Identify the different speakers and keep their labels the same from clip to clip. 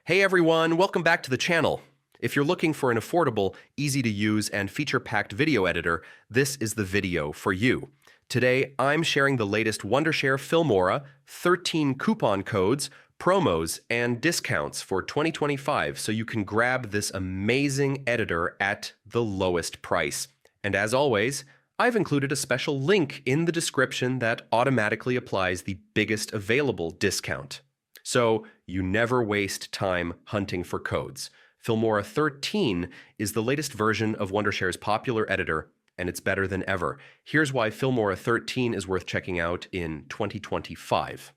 Speaker 1: Hey everyone, welcome back to the channel. If you're looking for an affordable, easy-to-use, and feature-packed video editor, this is the video for you. Today, I'm sharing the latest Wondershare Filmora 13 coupon codes, promos, and discounts for 2025 so you can grab this amazing editor at the lowest price. And as always, I've included a special link in the description that automatically applies the biggest available discount. So you never waste time hunting for codes. Filmora 13 is the latest version of Wondershare's popular editor, and it's better than ever. Here's why Filmora 13 is worth checking out in 2025.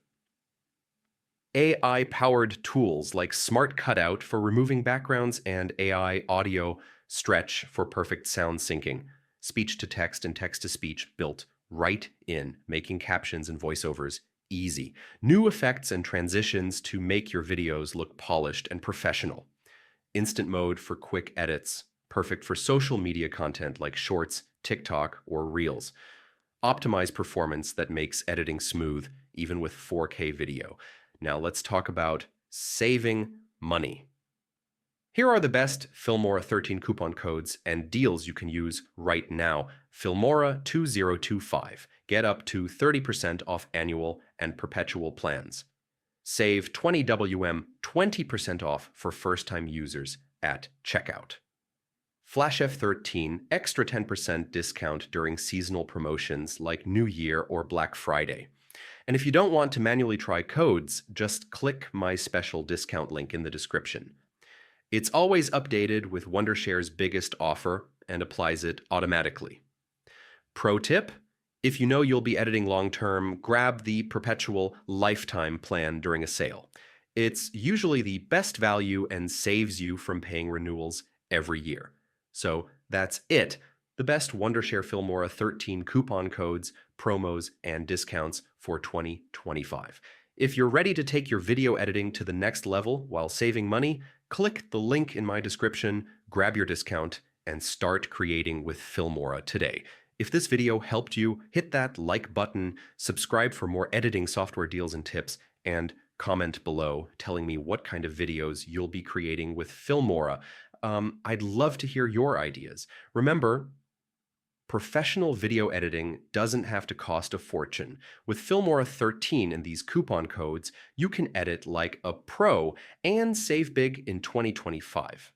Speaker 1: AI-powered tools like Smart Cutout for removing backgrounds and AI audio stretch for perfect sound syncing. Speech-to-text and text-to-speech built right in, making captions and voiceovers easy. New effects and transitions to make your videos look polished and professional. Instant mode for quick edits, perfect for social media content like Shorts, TikTok, or Reels. Optimized performance that makes editing smooth, even with 4K video. Now let's talk about saving money. Here are the best Filmora 13 coupon codes and deals you can use right now. Filmora 2025. Get up to 30% off annual and perpetual plans. Save 20 WM, 20% off for first-time users at checkout. Flash F13, extra 10% discount during seasonal promotions like New Year or Black Friday. And if you don't want to manually try codes, just click my special discount link in the description. It's always updated with Wondershare's biggest offer and applies it automatically. Pro tip: if you know you'll be editing long-term, grab the perpetual lifetime plan during a sale. It's usually the best value and saves you from paying renewals every year. So that's it. The best Wondershare Filmora 13 coupon codes, promos, and discounts for 2025. If you're ready to take your video editing to the next level while saving money, click the link in my description, grab your discount, and start creating with Filmora today. If this video helped you, hit that like button, subscribe for more editing software deals and tips, and comment below telling me what kind of videos you'll be creating with Filmora. I'd love to hear your ideas. Remember, professional video editing doesn't have to cost a fortune. With Filmora 13 and these coupon codes, you can edit like a pro and save big in 2025.